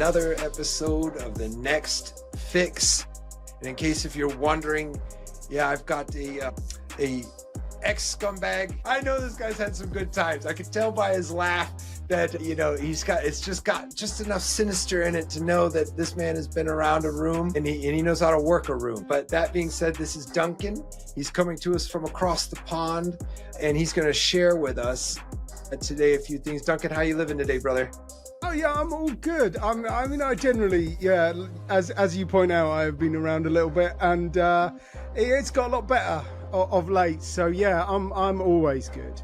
another episode of The Next Fix. And in case if you're wondering, yeah, I've got a ex-scumbag. I know this guy's had some good times. I could tell by his laugh that, it's just enough sinister in it to know that this man has been around a room and he knows how to work a room. But that being said, this is Duncan. He's coming to us from across the pond, and he's going to share with us today a few things. Duncan, how you living today, brother? Oh yeah, I'm all good. I generally, as you point out, I've been around a little bit, and it's got a lot better of late. So yeah, I'm always good.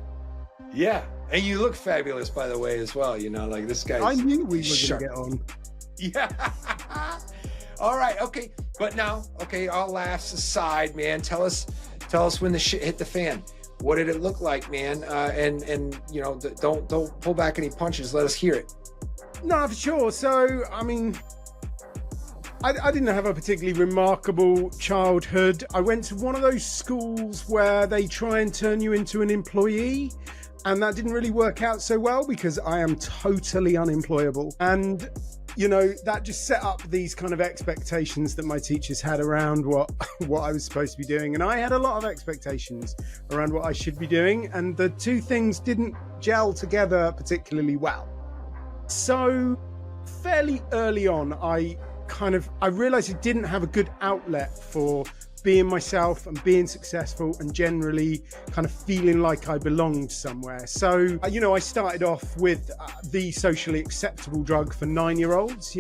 Yeah, and you look fabulous, by the way, as well. Like this guy. I knew we were gonna get on. Yeah. All right. Okay. But now, all laughs aside, man. Tell us when the shit hit the fan. What did it look like, man? And don't pull back any punches. Let us hear it. No, for sure. So, I mean, I didn't have a particularly remarkable childhood. I went to one of those schools where they try and turn you into an employee, and that didn't really work out so well because I am totally unemployable. And, that just set up these kind of expectations that my teachers had around what I was supposed to be doing. And I had a lot of expectations around what I should be doing, and the two things didn't gel together particularly well. So fairly early on, I realized I didn't have a good outlet for being myself and being successful and generally kind of feeling like I belonged somewhere. So, I started off with the socially acceptable drug for 9-year-olds,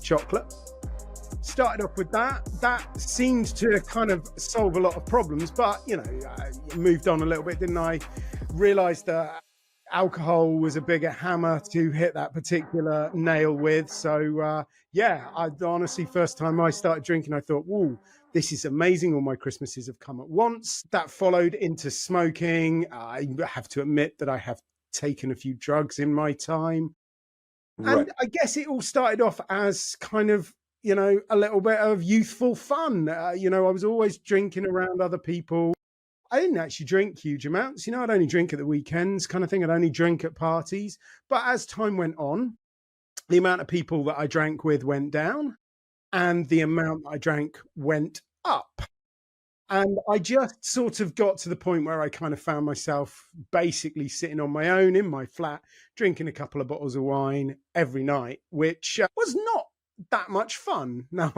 chocolate. Started off with that. That seemed to kind of solve a lot of problems, but, I moved on a little bit, didn't I? Realized that alcohol was a bigger hammer to hit that particular nail with. So, I honestly, first time I started drinking, I thought, whoa, this is amazing. All my Christmases have come at once. That followed into smoking. I have to admit that I have taken a few drugs in my time. Right. And I guess it all started off as kind of, a little bit of youthful fun. I was always drinking around other people. I didn't actually drink huge amounts. I'd only drink at the weekends kind of thing. I'd only drink at parties. But as time went on, the amount of people that I drank with went down and the amount I drank went up. And I just sort of got to the point where I kind of found myself basically sitting on my own in my flat, drinking a couple of bottles of wine every night, which was not that much fun. Now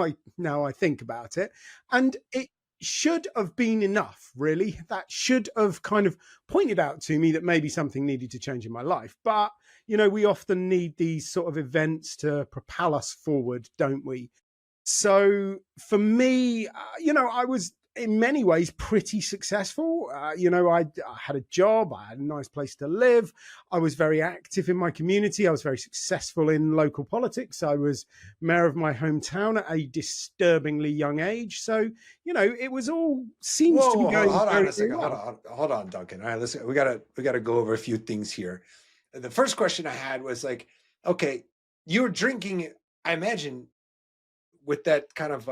I think about it. And it should have been enough, really. That should have kind of pointed out to me that maybe something needed to change in my life. But, we often need these sort of events to propel us forward, don't we? So for me, I was in many ways pretty successful. I had a job, I had a nice place to live. I was very active in my community. I was very successful in local politics. I was mayor of my hometown at a disturbingly young age. So, it was all seems to be going. Hold on a second. Hold on, Duncan. All right, listen, we gotta go over a few things here. The first question I had was like, okay, you were drinking, I imagine, with that kind of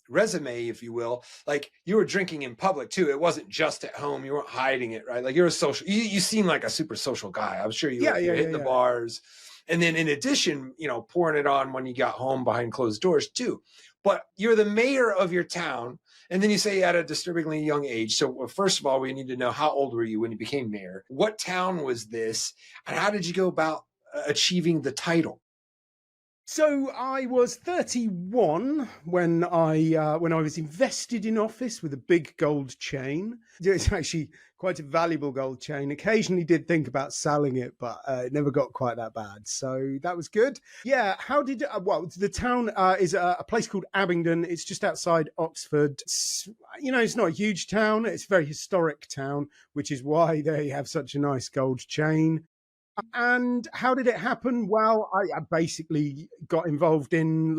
resume, if you will, like you were drinking in public too. It wasn't just at home. You weren't hiding it, right? Like you're a social, you seem like a super social guy. I'm sure you're hitting the bars. And then in addition, pouring it on when you got home behind closed doors too. But you're the mayor of your town. And then you say at a disturbingly young age. So first of all, we need to know, how old were you when you became mayor? What town was this? And how did you go about achieving the title? So I was 31 when I was invested in office with a big gold chain. It's actually quite a valuable gold chain. Occasionally did think about selling it, but it never got quite that bad. So that was good. Yeah. How did the town is a place called Abingdon. It's just outside Oxford. It's not a huge town. It's a very historic town, which is why they have such a nice gold chain. And how did it happen? Well, I basically got involved in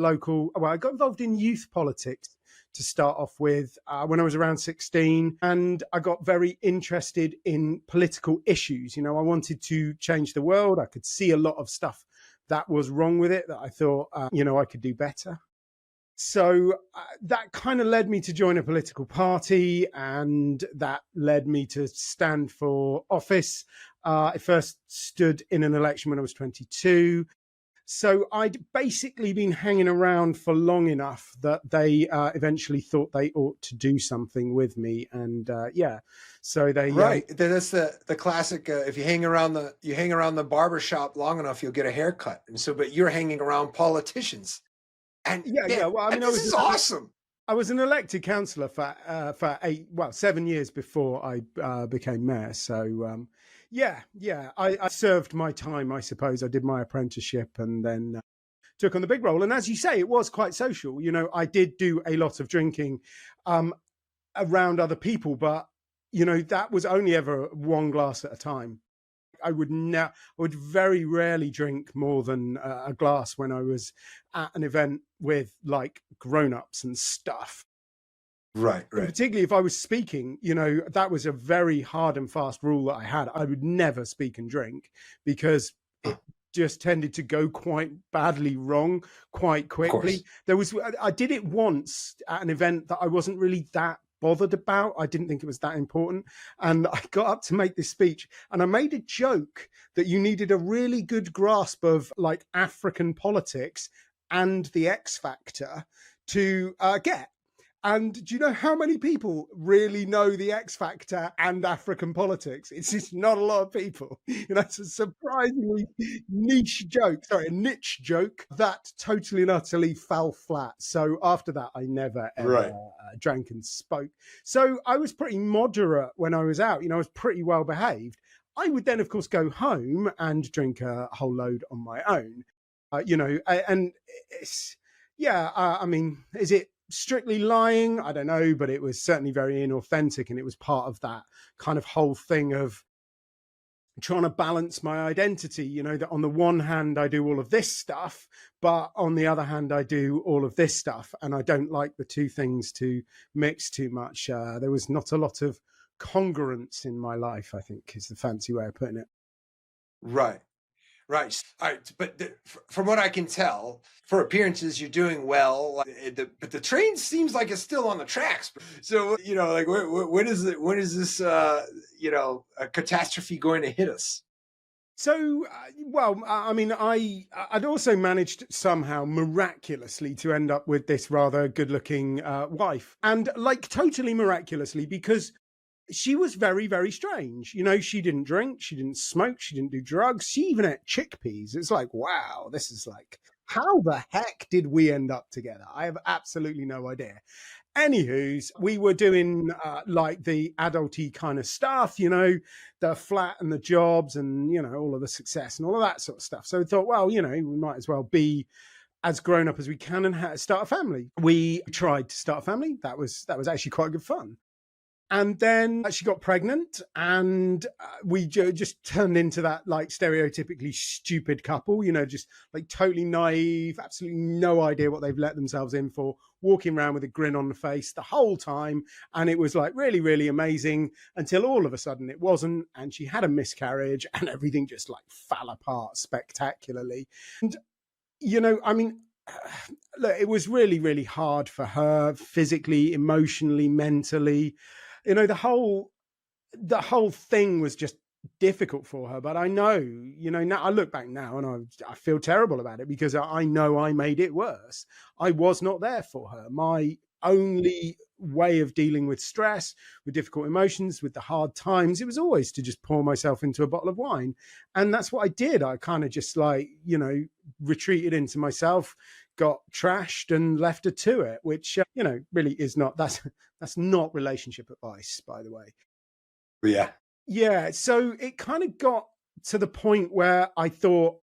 youth politics to start off with when I was around 16. And I got very interested in political issues. I wanted to change the world. I could see a lot of stuff that was wrong with it that I thought, I could do better. So that kind of led me to join a political party, and that led me to stand for office. I first stood in an election when I was 22. So I'd basically been hanging around for long enough that they eventually thought they ought to do something with me. And so they Right. That's the classic. If you hang around the barber shop long enough, you'll get a haircut. And so, but you're hanging around politicians. And yeah. Well, I mean, this is awesome. I was an elected councillor for 7 years before I became mayor. So I served my time, I suppose. I did my apprenticeship and then took on the big role. And as you say, it was quite social. You know, I did do a lot of drinking around other people, but you know, that was only ever one glass at a time. I would very rarely drink more than a glass when I was at an event with like grown-ups and stuff. Right. And particularly if I was speaking, you know, that was a very hard and fast rule that I had. I would never speak and drink because it just tended to go quite badly wrong quite quickly. I did it once at an event that I wasn't really that bothered about. I didn't think it was that important. And I got up to make this speech and I made a joke that you needed a really good grasp of like African politics and the X Factor to get. And do you know how many people really know the X Factor and African politics? It's just not a lot of people. You know, it's a surprisingly niche joke that totally and utterly fell flat. So after that, I never ever drank and spoke. So I was pretty moderate when I was out. You know, I was pretty well behaved. I would then, of course, go home and drink a whole load on my own. You know, and it's, I mean, is it strictly lying? I don't know, but it was certainly very inauthentic, and it was part of that kind of whole thing of trying to balance my identity. You know, that on the one hand I do all of this stuff, but on the other hand I do all of this stuff, and I don't like the two things to mix too much. There was not a lot of congruence in my life, I think, is the fancy way of putting it. Right. All right. But from what I can tell, for appearances, you're doing well. But the train seems like it's still on the tracks. So, you know, like when is this, you know, a catastrophe going to hit us? So, well, I mean, I'd also managed somehow miraculously to end up with this rather good-looking wife. And like totally miraculously, because she was very, very strange. You know, she didn't drink, she didn't smoke, she didn't do drugs. She even ate chickpeas. It's like, wow, this is like, how the heck did we end up together? I have absolutely no idea. Anywho's, we were doing like the adulty kind of stuff, you know, the flat and the jobs and, you know, all of the success and all of that sort of stuff. So we thought, well, you know, we might as well be as grown up as we can and start a family. We tried to start a family. That was actually quite good fun. And then she got pregnant and we just turned into that like stereotypically stupid couple, you know, just like totally naive, absolutely no idea what they've let themselves in for, walking around with a grin on the face the whole time. And it was like really, really amazing until all of a sudden it wasn't. And she had a miscarriage and everything just like fell apart spectacularly. And, you know, I mean, look, it was really, really hard for her physically, emotionally, mentally. You know, the whole thing was just difficult for her. But I know, you know, now I look back now and I feel terrible about it because I know I made it worse. I was not there for her. My only way of dealing with stress, with difficult emotions, with the hard times, it was always to just pour myself into a bottle of wine. And that's what I did. I kind of just like, you know, retreated into myself, got trashed and left her to it, which, you know, really is not, that's not relationship advice, by the way. Yeah. Yeah. So it kind of got to the point where I thought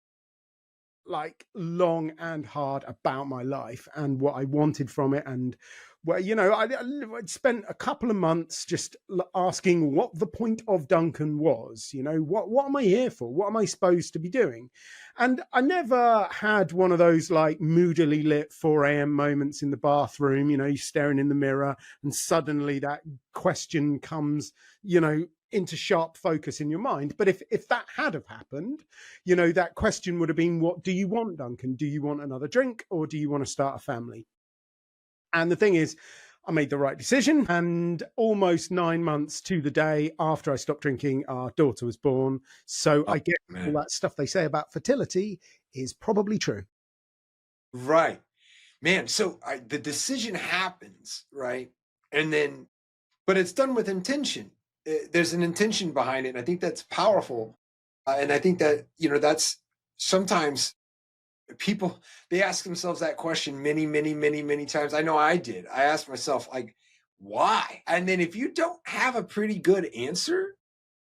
like long and hard about my life and what I wanted from it. And well, you know, I'd spent a couple of months just asking what the point of Duncan was. You know, what am I here for? What am I supposed to be doing? And I never had one of those like moodily lit 4 a.m. moments in the bathroom, you know, you're staring in the mirror and suddenly that question comes, you know, into sharp focus in your mind. But if that had have happened, you know, that question would have been, what do you want, Duncan? Do you want another drink or do you want to start a family? And the thing is, I made the right decision. And almost 9 months to the day after I stopped drinking, our daughter was born. So I get all that stuff they say about fertility is probably true. Right. Man, so the decision happens, right? And then, but it's done with intention. There's an intention behind it. And I think that's powerful. And I think that, that's sometimes people, they ask themselves that question many, many, many, many times. I know I did. I asked myself, like, why? And then if you don't have a pretty good answer,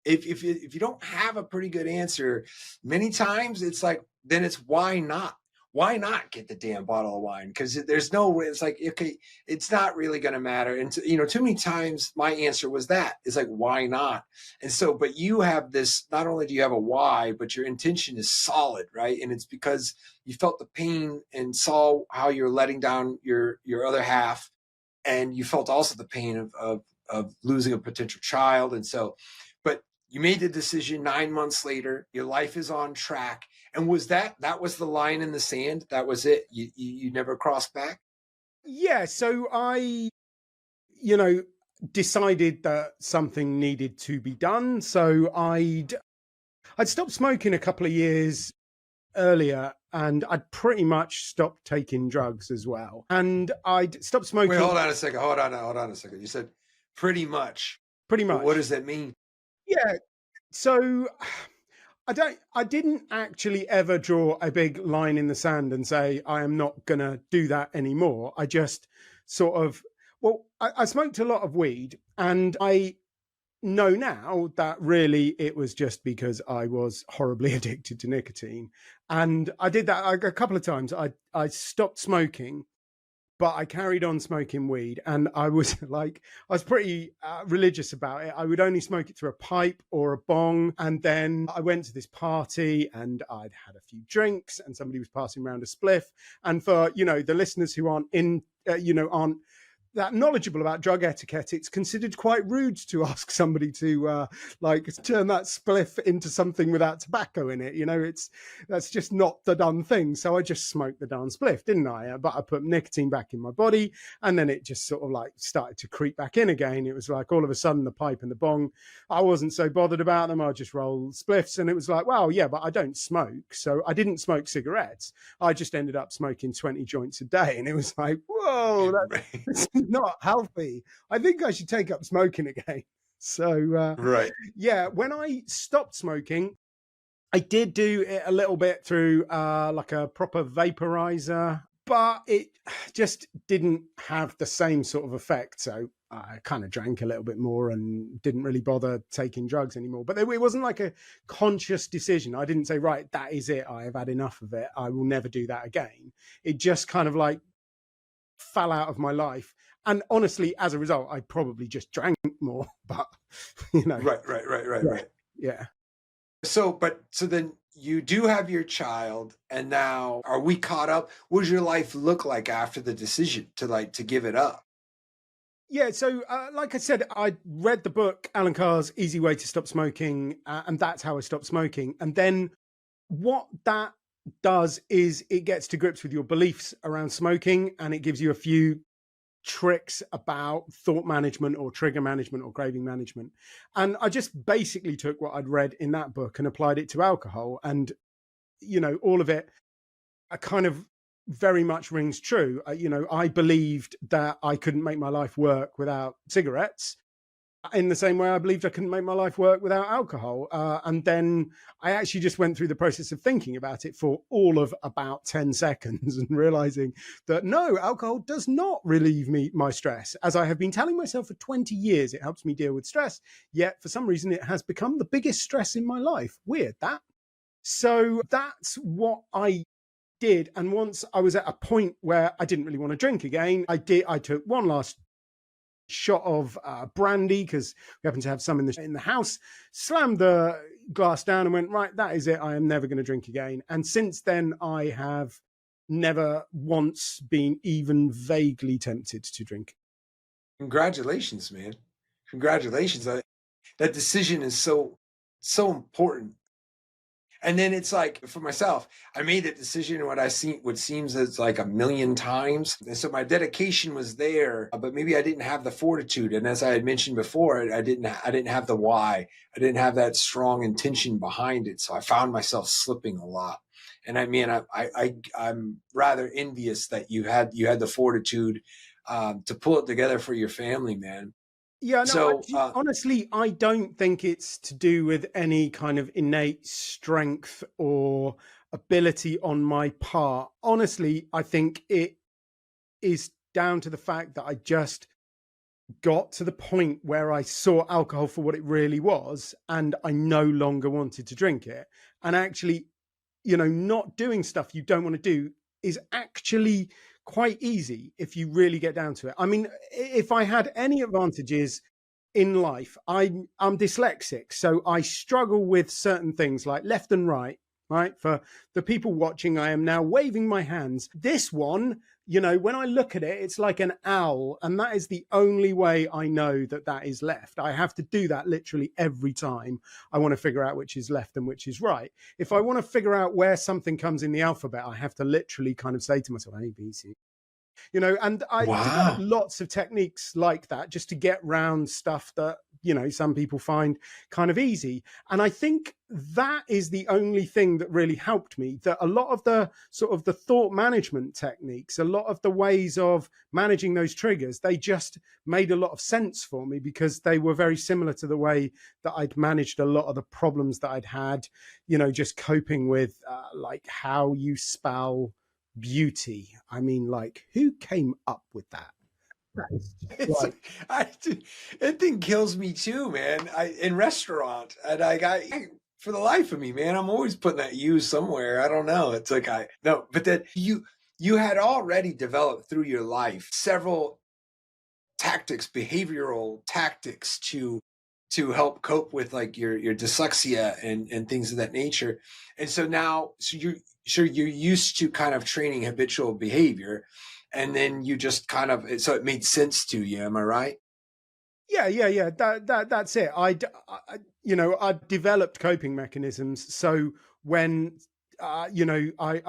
if you don't have a pretty good answer, many times it's like, then it's why not? Why not get the damn bottle of wine? Because there's no way. It's like, okay, it's not really going to matter. And too many times my answer was that. It's like, why not? And so, but you have this. Not only do you have a why, but your intention is solid, right? And it's because you felt the pain and saw how you're letting down your other half, and you felt also the pain of losing a potential child. And so, but you made the decision 9 months later, your life is on track. And was that was the line in the sand? That was it? You never crossed back? Yeah. So I, decided that something needed to be done. So I'd stopped smoking a couple of years earlier, and I'd pretty much stopped taking drugs as well. And I'd stopped smoking. Wait, hold on a second. Hold on a second. You said pretty much. Pretty much. What does that mean? Yeah. So I didn't actually ever draw a big line in the sand and say, I am not going to do that anymore. I just sort of, I smoked a lot of weed, and I know now that really it was just because I was horribly addicted to nicotine. And I did that a couple of times. I stopped smoking, but I carried on smoking weed, and I was pretty religious about it. I would only smoke it through a pipe or a bong. And then I went to this party, and I'd had a few drinks, and somebody was passing around a spliff. And for, the listeners who aren't aren't that knowledgeable about drug etiquette, it's considered quite rude to ask somebody to turn that spliff into something without tobacco in it. That's just not the done thing. So I just smoked the darn spliff, didn't I? But I put nicotine back in my body, and then it just sort of started to creep back in again. It was like all of a sudden the pipe and the bong, I wasn't so bothered about them. I just rolled spliffs, and it was like, well, yeah, but I don't smoke. So I didn't smoke cigarettes. I just ended up smoking 20 joints a day. And it was like, whoa, that's not healthy. I think I should take up smoking again. So right. Yeah, when I stopped smoking, I did do it a little bit through like a proper vaporizer, but it just didn't have the same sort of effect. So I kind of drank a little bit more and didn't really bother taking drugs anymore. But it wasn't like a conscious decision. I didn't say, right, that is it. I have had enough of it. I will never do that again. It just kind of fell out of my life. And honestly, as a result, I probably just drank more, but Right. Yeah. So then you do have your child, and now are we caught up? What does your life look like after the decision to give it up? Yeah. So, like I said, I read the book, Alan Carr's Easy Way to Stop Smoking, and that's how I stopped smoking. And then what that does is it gets to grips with your beliefs around smoking, and it gives you a few tricks about thought management or trigger management or craving management. And I just basically took what I'd read in that book and applied it to alcohol. And, all of it kind of very much rings true. I believed that I couldn't make my life work without cigarettes, in the same way I believed I couldn't make my life work without alcohol. And then I actually just went through the process of thinking about it for all of about 10 seconds and realizing that no, alcohol does not relieve my stress. As I have been telling myself for 20 years, it helps me deal with stress. Yet for some reason, it has become the biggest stress in my life. Weird, that. So that's what I did. And once I was at a point where I didn't really want to drink again, I took one last shot of brandy, because we happen to have some in the house, slammed the glass down and went, right, that is it. I am never going to drink again. And since then, I have never once been even vaguely tempted to drink. Congratulations, man. Congratulations. That decision is so important. And then it's like, for myself, I made that decision what seems as like a million times. And so my dedication was there, but maybe I didn't have the fortitude. And as I had mentioned before, I didn't have the why. I didn't have that strong intention behind it. So I found myself slipping a lot. And I mean, I'm rather envious that you had the fortitude to pull it together for your family, man. Yeah, no, So honestly, I don't think it's to do with any kind of innate strength or ability on my part. Honestly, I think it is down to the fact that I just got to the point where I saw alcohol for what it really was, and I no longer wanted to drink it. And actually, not doing stuff you don't want to do is actually quite easy if you really get down to it. I mean, if I had any advantages in life, I'm dyslexic, so I struggle with certain things like left and right. Right. For the people watching, I am now waving my hands. This one, when I look at it, it's like an owl. And that is the only way I know that that is left. I have to do that literally every time I want to figure out which is left and which is right. If I want to figure out where something comes in the alphabet, I have to literally kind of say to myself, A, B, C, and I developed wow. lots of techniques like that just to get round stuff that some people find kind of easy. And I think that is the only thing that really helped me, that a lot of the sort of the thought management techniques, a lot of the ways of managing those triggers, they just made a lot of sense for me because they were very similar to the way that I'd managed a lot of the problems that I'd had, just coping with like how you spell beauty. I mean, like, who came up with that? That's It's like, like, it thing kills me too, man. In restaurant, and for the life of me, man, I'm always putting that U somewhere. I don't know. It's like no, but that you had already developed through your life several tactics, behavioral tactics to help cope with like your dyslexia and things of that nature. And so now, you're used to kind of training habitual behavior, and then you just kind of so it made sense to you. Am I right? yeah. That's it. I developed coping mechanisms. So when I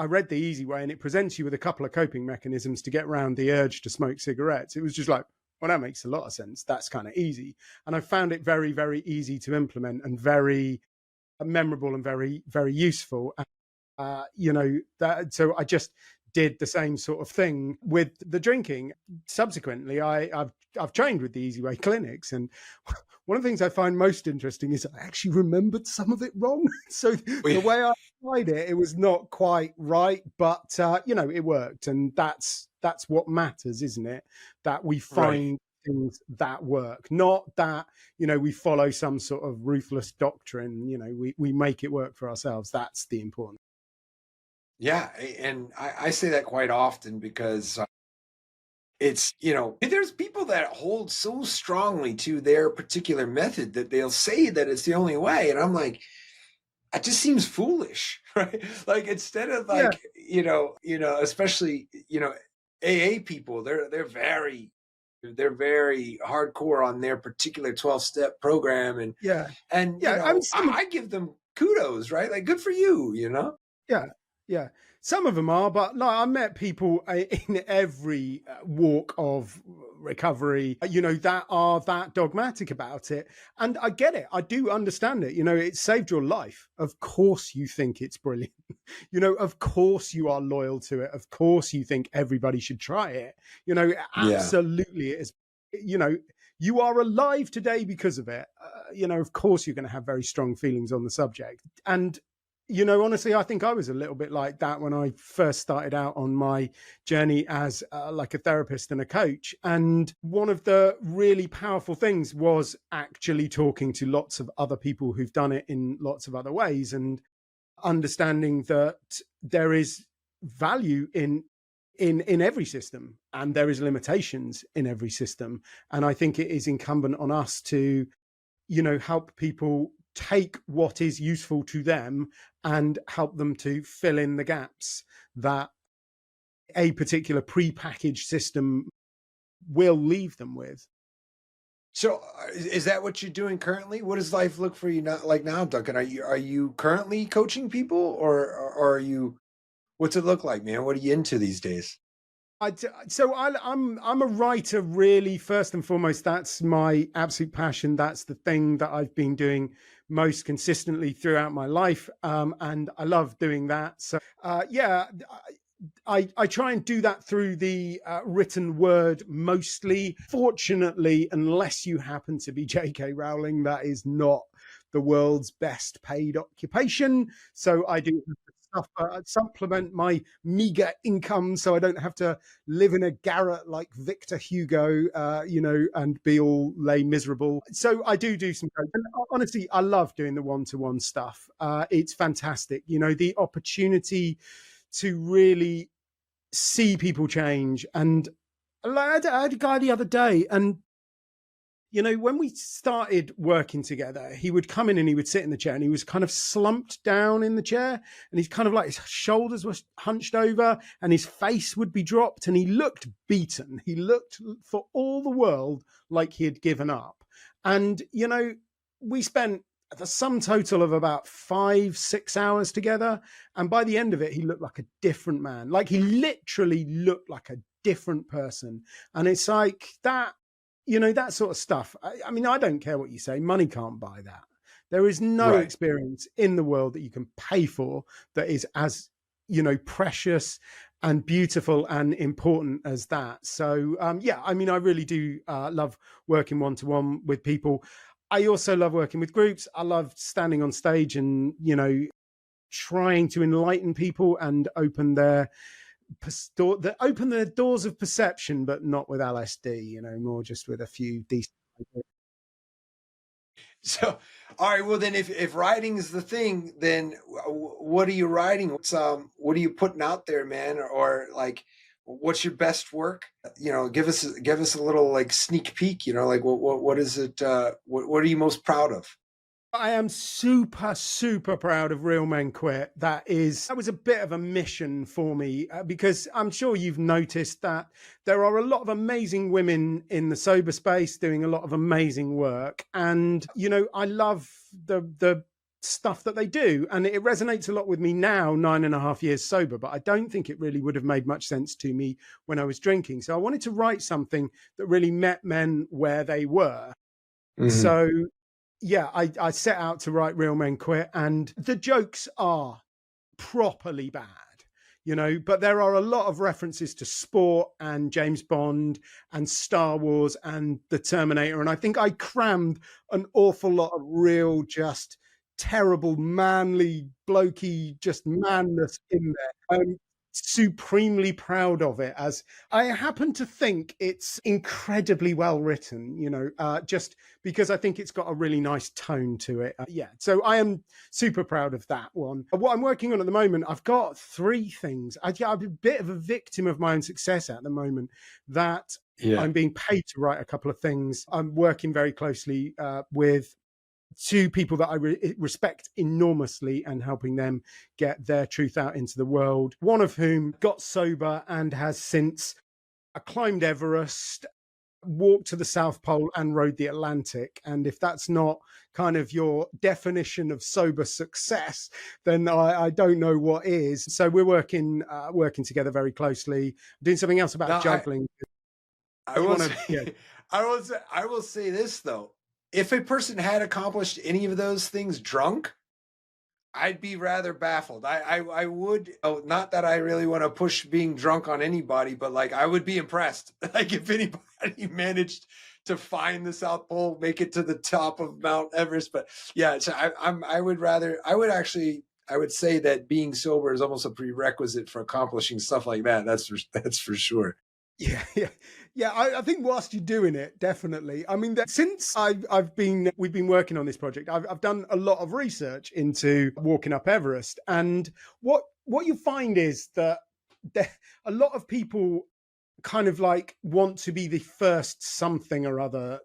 read The Easy Way, and it presents you with a couple of coping mechanisms to get around the urge to smoke cigarettes. It was just like, well, that makes a lot of sense. That's kind of easy. And I found it very, very easy to implement and very memorable and very, very useful. That, so I just did the same sort of thing with the drinking. Subsequently, I've trained with the Easy Way clinics, and one of the things I find most interesting is I actually remembered some of it wrong. So the way I applied it, it was not quite right, but it worked, and that's what matters, isn't it? That we Right. find things that work, not that we follow some sort of ruthless doctrine. We make it work for ourselves. That's the important. Yeah, and I say that quite often because it's there's people that hold so strongly to their particular method that they'll say that it's the only way, and I'm like, it just seems foolish, right? Like instead of Yeah, like especially AA people, they're very hardcore on their particular 12-step program, yeah, and yeah. I mean, some of I give them kudos, right? Like good for you, Yeah, yeah. Some of them are, but no, I met people in every walk of recovery, that are that dogmatic about it. And I get it. I do understand it. It saved your life. Of course you think it's brilliant. Of course you are loyal to it. Of course you think everybody should try it. Yeah. Absolutely it is. You are alive today because of it. Of course you're going to have very strong feelings on the subject. And honestly, I think I was a little bit like that when I first started out on my journey as like a therapist and a coach. And one of the really powerful things was actually talking to lots of other people who've done it in lots of other ways, and understanding that there is value in every system, and there is limitations in every system. And I think it is incumbent on us to help people take what is useful to them and help them to fill in the gaps that a particular pre-packaged system will leave them with. So, is that what you're doing currently? What does life look for you now, like now, Duncan? Are you currently coaching people, or are you? What's it look like, man? What are you into these days? I'm a writer, really. First and foremost, that's my absolute passion. That's the thing that I've been doing most consistently throughout my life, and I love doing that. So yeah, I try and do that through the written word mostly. Fortunately, unless you happen to be J.K. Rowling, that is not the world's best paid occupation. So I do supplement my meager income so I don't have to live in a garret like Victor Hugo, and be all lay miserable. So I do some coaching. And honestly, I love doing the one-to-one stuff. It's fantastic. The opportunity to really see people change. And I had a guy the other day, and when we started working together, he would come in and he would sit in the chair, and he was kind of slumped down in the chair, and he's kind of like his shoulders were hunched over and his face would be dropped, and he looked beaten. He looked for all the world like he had given up. And, we spent the sum total of about 5-6 hours together. And by the end of it, he looked like a different man. Like, he literally looked like a different person. And it's like that, that sort of stuff. I mean, I don't care what you say. Money can't buy that. There is no Right. experience in the world that you can pay for that is as, precious and beautiful and important as that. So, yeah, I mean, I really do love working one-to-one with people. I also love working with groups. I love standing on stage and, trying to enlighten people and open their doors of perception, but not with LSD, more just with a few decent ideas. So, all right. Well, then, if writing is the thing, then what are you writing? What are you putting out there, man? Or like, what's your best work? Give us a little like sneak peek. Like what is it? What are you most proud of? I am super, super proud of Real Men Quit. That was a bit of a mission for me, because I'm sure you've noticed that there are a lot of amazing women in the sober space doing a lot of amazing work. And, I love the stuff that they do. And it resonates a lot with me now, 9.5 years sober, but I don't think it really would have made much sense to me when I was drinking. So I wanted to write something that really met men where they were. Mm-hmm. So yeah, I set out to write Real Men Quit, and the jokes are properly bad, but there are a lot of references to sport and James Bond and Star Wars and the Terminator. And I think I crammed an awful lot of real, just terrible, manly, blokey, just manness in there. Supremely proud of it, as I happen to think it's incredibly well written, just because I think it's got a really nice tone to it. Yeah, so I am super proud of that one. What I'm working on at the moment, I've got 3 things. I'm a bit of a victim of my own success at the moment, that Yeah. I'm being paid to write a couple of things. I'm working very closely with 2 people that I respect enormously, and helping them get their truth out into the world. One of whom got sober and has since climbed Everest, walked to the South Pole, and rode the Atlantic. And if that's not kind of your definition of sober success, then I don't know what is. So we're working together very closely. Doing something else about Now, juggling. I You will want to? Yeah. say, I will say this though: if a person had accomplished any of those things drunk, I'd be rather baffled. I would. Oh, not that I really want to push being drunk on anybody, but like I would be impressed. Like if anybody managed to find the South Pole, make it to the top of Mount Everest. But yeah, so I would rather. I would actually. I would say that being sober is almost a prerequisite for accomplishing stuff like that. That's for sure. Yeah, yeah, yeah. I think whilst you're doing it, definitely. I mean, since we've been working on this project, I've done a lot of research into walking up Everest, and what you find is that there, a lot of people kind of like want to be the first something or other,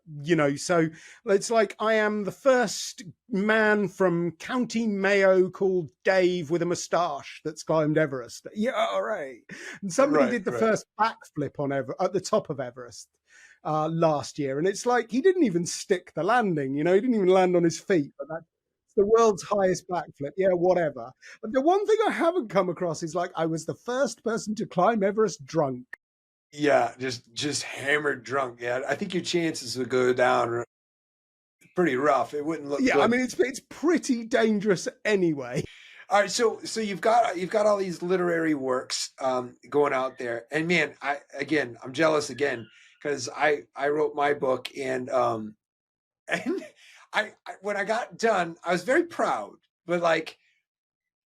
so it's like, I am the first man from County Mayo called Dave with a moustache that's climbed Everest. Yeah, all right. And somebody Right, did the right. first backflip at the top of Everest last year, and it's like, he didn't even stick the landing, he didn't even land on his feet, but that's the world's highest backflip. Yeah, whatever. But the one thing I haven't come across is, like, I was the first person to climb Everest drunk. Yeah, just hammered drunk. Yeah, I think your chances would go down pretty rough. It wouldn't look Yeah, I good. mean it's pretty dangerous anyway. All right, so you've got all these literary works going out there, and man, I'm jealous again because I wrote my book, and and I when I got done, I was very proud, but like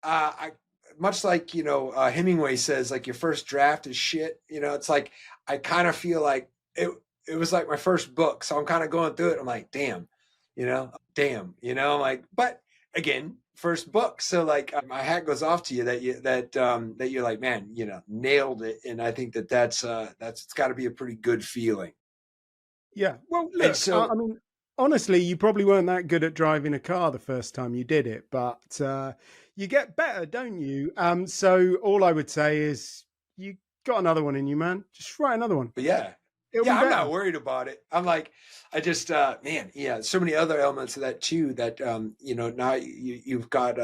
I much like Hemingway says, like your first draft is shit. It's like I kind of feel like it was like my first book, so I'm kind of going through it. I'm like, damn, I'm like, but again, first book, so like my hat goes off to you that you're like, man, nailed it, and I think that's it's got to be a pretty good feeling. Yeah. Well, And look, I so mean, honestly, you probably weren't that good at driving a car the first time you did it, but you get better, don't you? So all I would say is you got another one in you, man. Just write another one. But yeah, It'll be yeah, I'm better. not worried about it. I'm like, I just, man, yeah, so many other elements of that too. That now you've got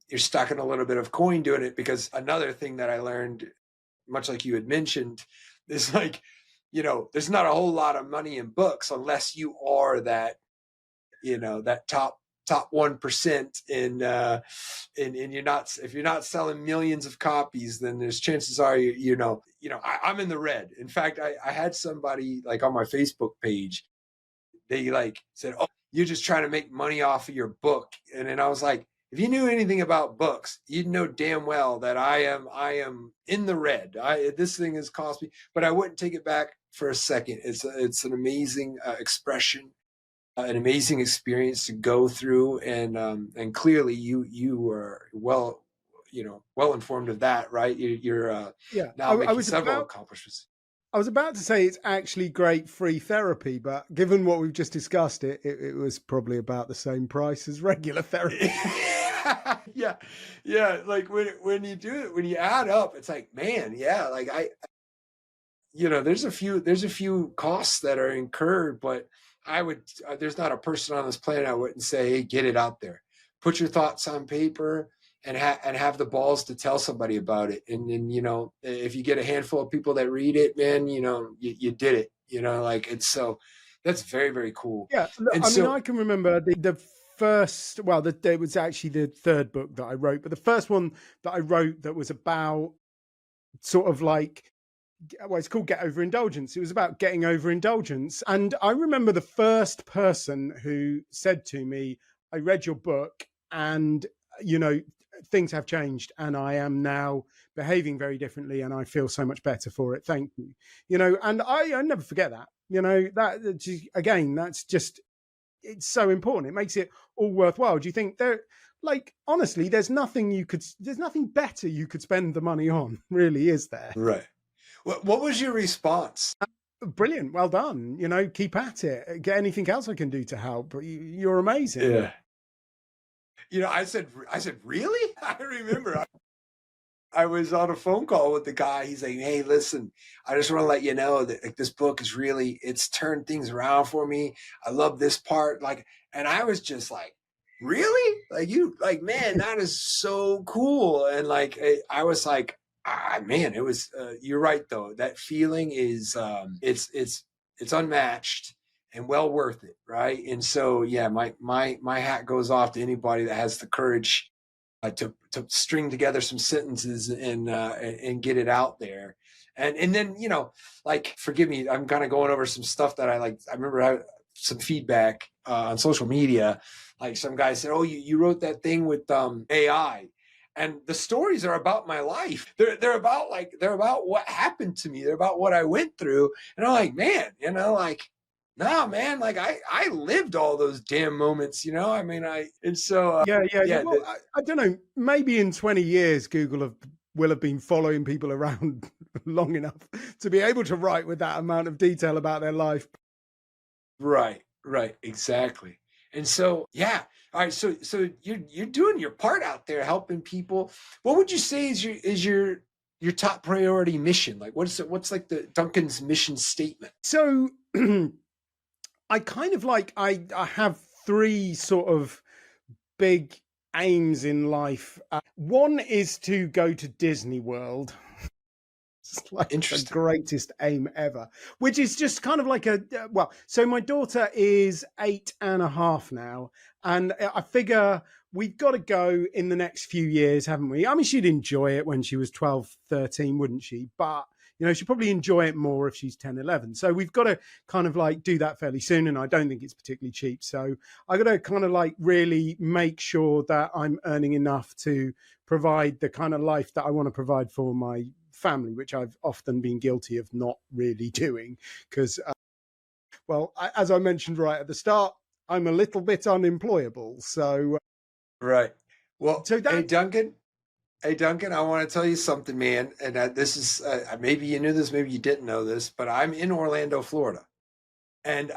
you're stuck in a little bit of coin doing it, because another thing that I learned, much like you had mentioned, is like, there's not a whole lot of money in books unless you are that top 1%, and you're not, if you're not selling millions of copies, then there's chances are I'm in the red. In fact, I had somebody like on my Facebook page, they like said, oh, you're just trying to make money off of your book. And then I was like, if you knew anything about books, you'd know damn well that I am in the red. This thing has cost me, but I wouldn't take it back for a second. It's an amazing expression, an amazing experience to go through, and clearly you are well informed of that, right? You're Yeah. now I making was several about accomplishments. I was about to say it's actually great free therapy, but given what we've just discussed, it was probably about the same price as regular therapy. Yeah, yeah. Like when you do it, when you add up, it's like, man, yeah. Like there's a few costs that are incurred, but I would there's not a person on this planet I wouldn't say, hey, get it out there, put your thoughts on paper, and have the balls to tell somebody about it. And if you get a handful of people that read it, man, you did it. Like it's so that's very, very cool. Yeah, look, And I mean, so I can remember the first, well, it was actually the third book that I wrote, but the first one that I wrote that was about sort of like, well, it's called Get Over Indulgence. It was about getting over indulgence. And I remember the first person who said to me, I read your book and, you know, things have changed and I am now behaving very differently and I feel so much better for it. Thank you. And I never forget that. Again, that's just, it's so important. It makes it all worthwhile. Do you think like, honestly, there's nothing better you could spend the money on, really, is there? right. What was your response? Brilliant. Well done. Keep at it. Get anything else I can do to help. You're amazing. Yeah. I said, really? I remember I was on a phone call with the guy. He's like, hey, listen, I just want to let you know that like this book is really, it's turned things around for me. I love this part. Like, and I was just like, really? Like man, that is so cool. And like, I was like, man, it was, you're right though. That feeling is, it's unmatched and well worth it. Right. And so, yeah, my hat goes off to anybody that has the courage to string together some sentences and get it out there. And then like, forgive me, I'm kind of going over some stuff that I like. I remember I some feedback on social media. Like some guy said, oh, you wrote that thing with AI. And the stories are about my life. They're about what happened to me. They're about what I went through. And I'm like, man, like, no, man, like I lived all those damn moments, I mean, and so Yeah. yeah, Well, I don't know. Maybe in 20 years, will have been following people around long enough to be able to write with that amount of detail about their life. right, exactly. And so, yeah, all right, so you're doing your part out there helping people. What would you say is your top priority mission? Like what's like the Duncan's mission statement? So I kind of like, I have three sort of big aims in life. One is to go to Disney World. It's like the Interesting. greatest aim ever, which is just kind of like so my daughter is 8.5 now, and I figure we've got to go in the next few years, haven't we? I mean, she'd enjoy it when she was 12, 13, wouldn't she? But she'll probably enjoy it more if she's 10, 11. So we've got to kind of like do that fairly soon. And I don't think it's particularly cheap. So I got to kind of like really make sure that I'm earning enough to provide the kind of life that I want to provide for my family, which I've often been guilty of not really doing. Because, as I mentioned right at the start, I'm a little bit unemployable. So, right. Well, so that, Hey, Duncan, I want to tell you something, man. And this is maybe you knew this, maybe you didn't know this, but I'm in Orlando, Florida. And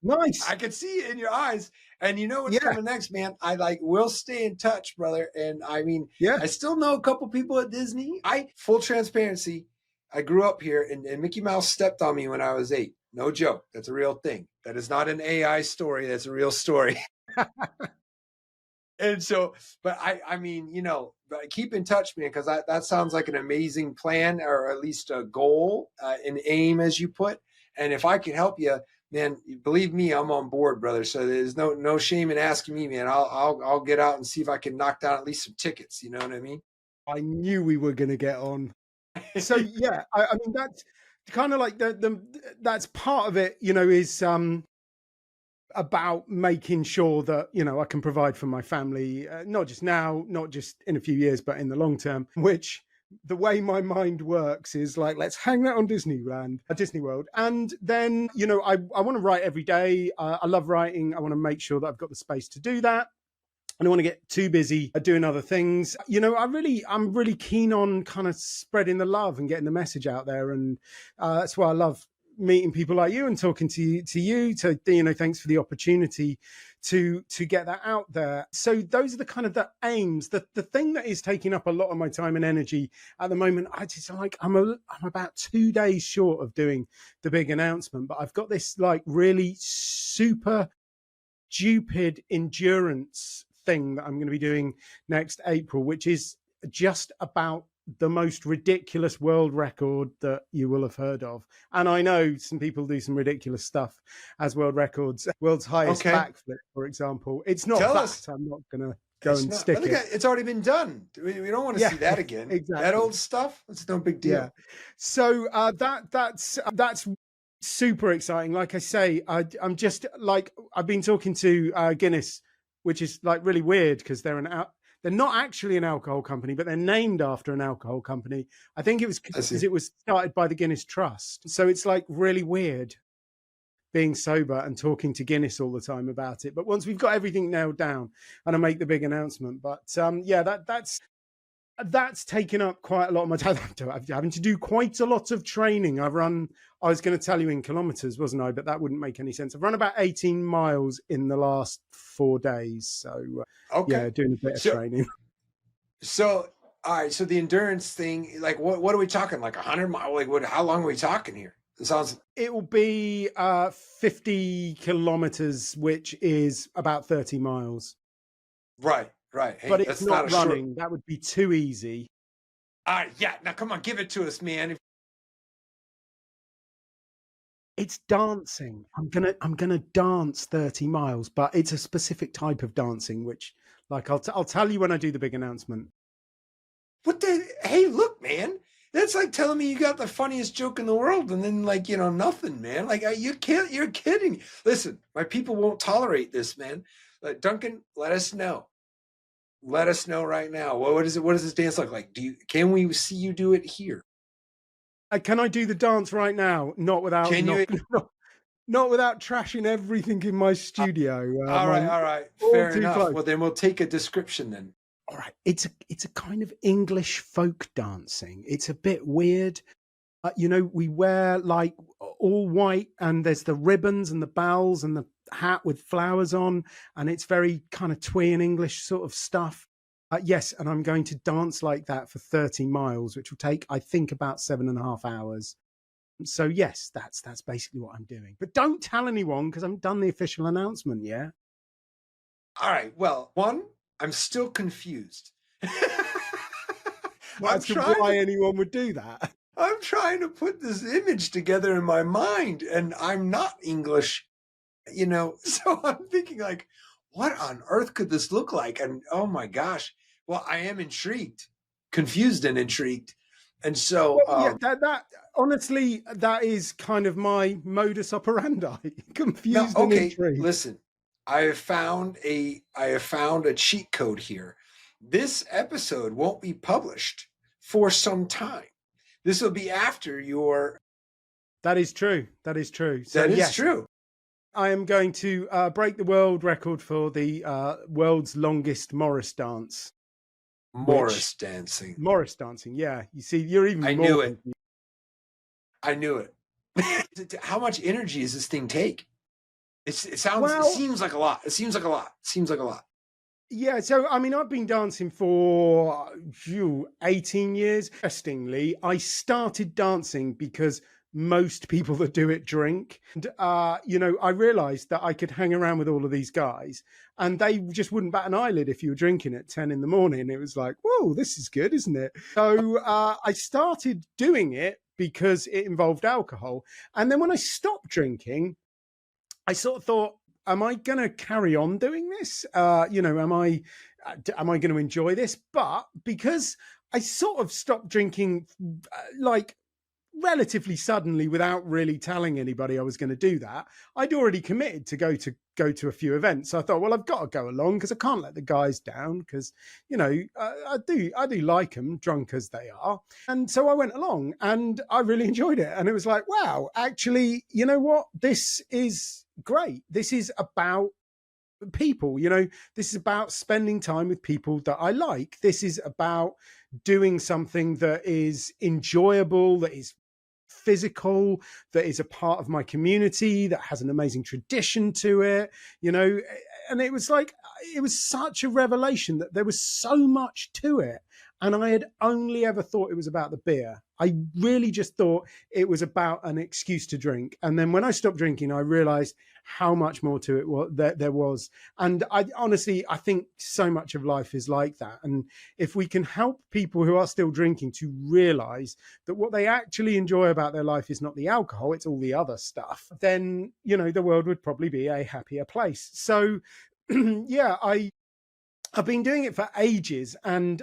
nice. I can see it in your eyes. And you know what's Yeah. coming next, man. We'll stay in touch, brother. And I mean, Yeah. I still know a couple people at Disney. Full transparency, I grew up here and Mickey Mouse stepped on me when I was 8. No joke. That's a real thing. That is not an AI story. That's a real story. And so, but I mean, but keep in touch, man, because that sounds like an amazing plan, or at least a goal, an aim, as you put. And if I can help you, man, believe me, I'm on board, brother. So there's no shame in asking me, man. I'll get out and see if I can knock down at least some tickets. You know what I mean? I knew we were going to get on. So yeah, I mean that's kind of like that's part of it. Is about making sure that I can provide for my family, not just now, not just in a few years, but in the long term. Which the way my mind works is like, let's hang that on Disney World, and then I want to write every day. I love writing. I want to make sure that I've got the space to do that. I don't want to get too busy doing other things. I'm really keen on kind of spreading the love and getting the message out there, and that's why I love meeting people like you and talking to you. Thanks for the opportunity to get that out there. So those are the kind of the aims. The thing that is taking up a lot of my time and energy at the moment, I'm about 2 days short of doing the big announcement, but I've got this like really super stupid endurance thing that I'm going to be doing next April, which is just about the most ridiculous world record that you will have heard of. And I know some people do some ridiculous stuff as world records. World's highest backflip, for example. It's not I'm not going to go and stick it. It's already been done. We don't want to see that again. Exactly. That old stuff, it's no big deal. Yeah. So that's super exciting. Like I say, I'm just like, I've been talking to Guinness, which is like really weird because they're not actually an alcohol company, but they're named after an alcohol company. I think it was because it was started by the Guinness Trust. So it's like really weird being sober and talking to Guinness all the time about it. But once we've got everything nailed down, and I make the big announcement. But that's taken up quite a lot of my time. I'm having to do quite a lot of training. I was going to tell you in kilometers, wasn't I? But that wouldn't make any sense. I've run about 18 miles in the last 4 days. So, doing a bit of training. So, all right. So the endurance thing, like what are we talking? Like 100 miles? Like how long are we talking here? It will be 50 kilometers, which is about 30 miles. Right. Hey, but it's not running. That would be too easy. All right, yeah. Now, come on, give it to us, man. It's dancing. I'm gonna dance 30 miles, but it's a specific type of dancing, which, like, I'll tell you when I do the big announcement. Hey, look, man. That's like telling me you got the funniest joke in the world, and then nothing, man. Like you're kidding. Listen, my people won't tolerate this, man. Duncan, let us know. Let us know right now. What is it? What does this dance look like? Can we see you do it here? Can I do the dance right now? Not without not without trashing everything in my studio. All right. Fair enough. Close. Well, then we'll take a description then. All right. It's a kind of English folk dancing. It's a bit weird. We wear like all white, and there's the ribbons and the bells and the hat with flowers on, and it's very kind of twee and English sort of stuff. Yes, and I'm going to dance like that for 30 miles, which will take, I think, about 7.5 hours. So yes, that's basically what I'm doing. But don't tell anyone because I haven't done the official announcement yet. All right. Well, I'm still confused. I'm as to trying why to, anyone would do that. I'm trying to put this image together in my mind, and I'm not English, So I'm thinking like, what on earth could this look like? And oh my gosh, well, I am intrigued, confused and intrigued. And so, Well, yeah, that honestly, that is kind of my modus operandi. now, Confused and okay, intrigued. listen, I have found a cheat code here. This episode won't be published for some time. This will be after your, That is true. That is true. So that is yes, true. I am going to break the world record for the world's longest Morris dance. Morris dancing. Morris dancing, yeah. You see, you're even I more knew it. confused. I knew it. How much energy does this thing take? It Well, seems like a lot. It seems like a lot. Seems like a lot. yeah, so I mean, I've been dancing for 18 years. Interestingly, I started dancing because most people that do it drink. And, I realized that I could hang around with all of these guys and they just wouldn't bat an eyelid if you were drinking at 10 in the morning. It was like, whoa, this is good, isn't it? So I started doing it because it involved alcohol. And then when I stopped drinking, I sort of thought, am I going to carry on doing this? Am I going to enjoy this? But because I sort of stopped drinking, like relatively suddenly without really telling anybody I was going to do that, I'd already committed to go to a few events. So I thought, well, I've got to go along because I can't let the guys down because, I do like them, drunk as they are. And so I went along and I really enjoyed it. And it was like, wow, actually, you know what? This is great. This is about people, this is about spending time with people that I like. This is about doing something that is enjoyable, that is physical, that is a part of my community, that has an amazing tradition to it, and it was such a revelation that there was so much to it. And I had only ever thought it was about the beer. I really just thought it was about an excuse to drink. And then when I stopped drinking, I realized how much more to it there was. And I think so much of life is like that. And if we can help people who are still drinking to realize that what they actually enjoy about their life is not the alcohol, it's all the other stuff, then, the world would probably be a happier place. So, yeah, I've been doing it for ages and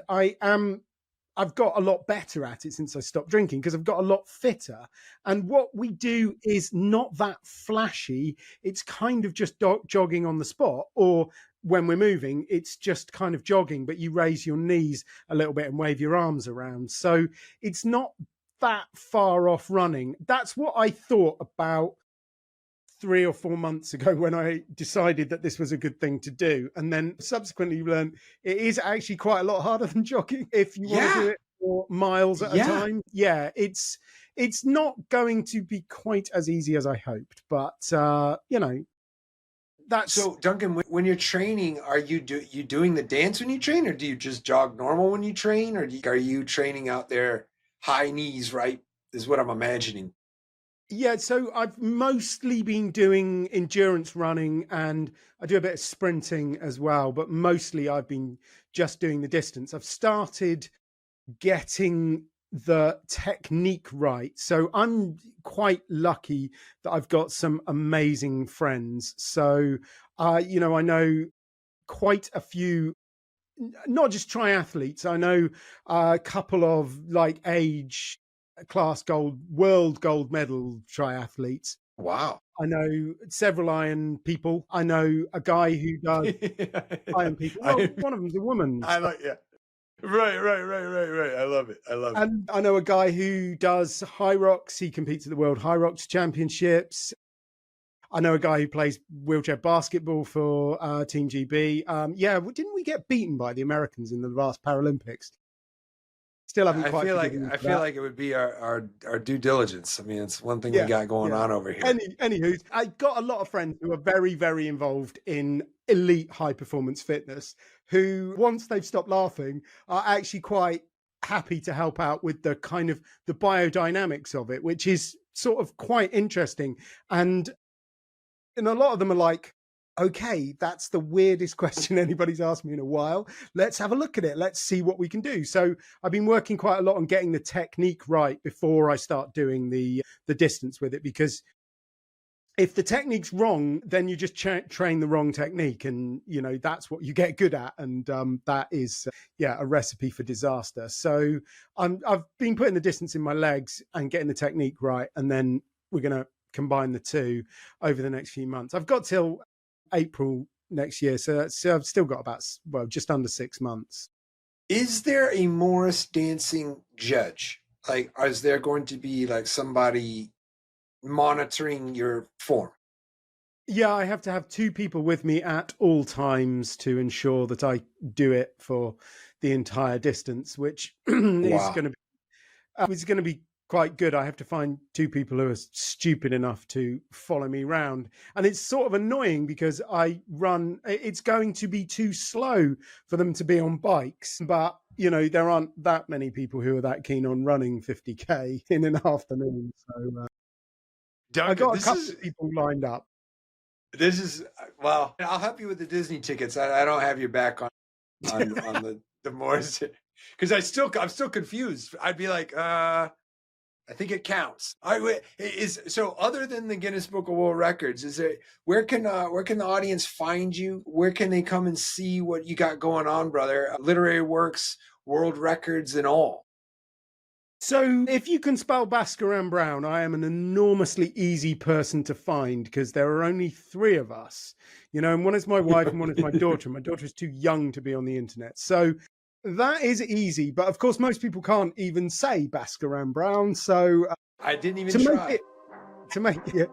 I've got a lot better at it since I stopped drinking because I've got a lot fitter. And what we do is not that flashy. It's kind of just jogging on the spot, or when we're moving, it's just kind of jogging, but you raise your knees a little bit and wave your arms around. So it's not that far off running. That's what I thought about 3 or 4 months ago when I decided that this was a good thing to do. And then subsequently learned it is actually quite a lot harder than jogging if you want to do it for miles at a time. Yeah, it's not going to be quite as easy as I hoped, but that's... So Duncan, when you're training, are you doing the dance when you train, or do you just jog normal when you train, or are you training out there high knees, right? Is what I'm imagining. Yeah, so I've mostly been doing endurance running and I do a bit of sprinting as well, but mostly I've been just doing the distance. I've started getting the technique right. So I'm quite lucky that I've got some amazing friends. So, I know quite a few, not just triathletes. I know a couple of age class world gold medal triathletes. Wow. I know several iron people. I know a guy who does iron people. Well, one of them's a woman. I like, yeah. Right. I love it. And I know a guy who does high rocks. He competes at the World High Rocks Championships. I know a guy who plays wheelchair basketball for Team GB. Didn't we get beaten by the Americans in the last Paralympics? Still haven't quite. I feel like it would be our due diligence. I mean, it's one thing we got going on over here. Anywho, I got a lot of friends who are very, very involved in elite high performance fitness, who once they've stopped laughing are actually quite happy to help out with the kind of the biodynamics of it, which is sort of quite interesting. And a lot of them are like, okay, that's the weirdest question anybody's asked me in a while. Let's have a look at it. Let's see what we can do. So I've been working quite a lot on getting the technique right before I start doing the distance with it, because if the technique's wrong, then you just train the wrong technique, and that's what you get good at, and that is a recipe for disaster. So I've been putting the distance in my legs and getting the technique right, and then we're going to combine the two over the next few months. I've got till April next year, so I've still got about just under 6 months. Is there a Morris dancing judge? Like, is there going to be like somebody monitoring your form? Yeah, I have to have 2 people with me at all times to ensure that I do it for the entire distance, which is going to be quite good. I have to find 2 people who are stupid enough to follow me around, and it's sort of annoying because it's going to be too slow for them to be on bikes, but there aren't that many people who are that keen on running 50k in an afternoon. So Duncan, I got a couple of people lined up. This is, well, I'll help you with the Disney tickets. I don't have your back on the Morris, because I'm still confused. I'd be like, I think it counts. So other than the Guinness Book of World Records, where can the audience find you? Where can they come and see what you got going on, brother? Literary works, world records, and all. So if you can spell Bhaskaran Brown, I am an enormously easy person to find, because there are only 3 of us, and one is my wife and one is my daughter. My daughter is too young to be on the internet. So that is easy. But of course, most people can't even say Bhaskaran Brown. So I didn't even try. To make it,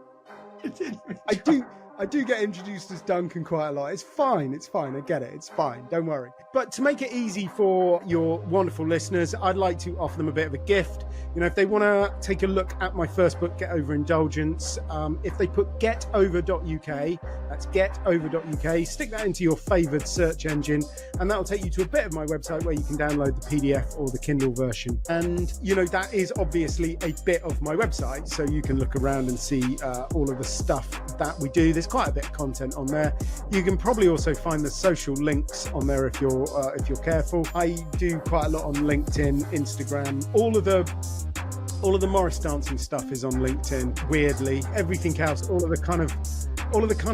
I do get introduced as Duncan quite a lot. It's fine. I get it. It's fine. Don't worry. But to make it easy for your wonderful listeners, I'd like to offer them a bit of a gift. If they want to take a look at my first book, Get Over Indulgence, if they put getover.uk, that's getover.uk, stick that into your favoured search engine, and that'll take you to a bit of my website where you can download the PDF or the Kindle version. And, that is obviously a bit of my website, so you can look around and see all of the stuff that we do. There's quite a bit of content on there. You can probably also find the social links on there if you're careful. I do quite a lot on LinkedIn, Instagram. All of the Morris dancing stuff is on LinkedIn. Weirdly, everything else, all of the kind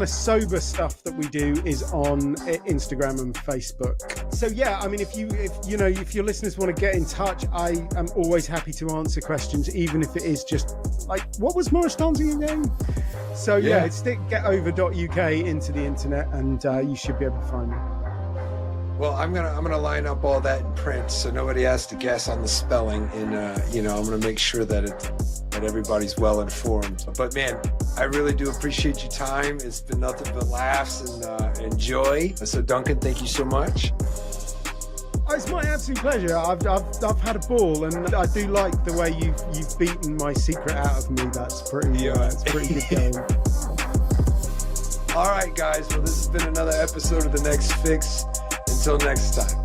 of sober stuff that we do is on Instagram and Facebook. So yeah, I mean, if your listeners want to get in touch, I am always happy to answer questions, even if it is just like, what was Morris dancing again? So yeah, stick getover.uk into the internet, and you should be able to find me. Well, I'm gonna line up all that in print, so nobody has to guess on the spelling, and I'm gonna make sure that everybody's well informed. But man, I really do appreciate your time. It's been nothing but laughs and joy. So Duncan, thank you so much. It's my absolute pleasure. I've had a ball, and I do like the way you've beaten my secret out of me. That's pretty good going. All right, guys. Well, this has been another episode of The Next Fix. Until next time.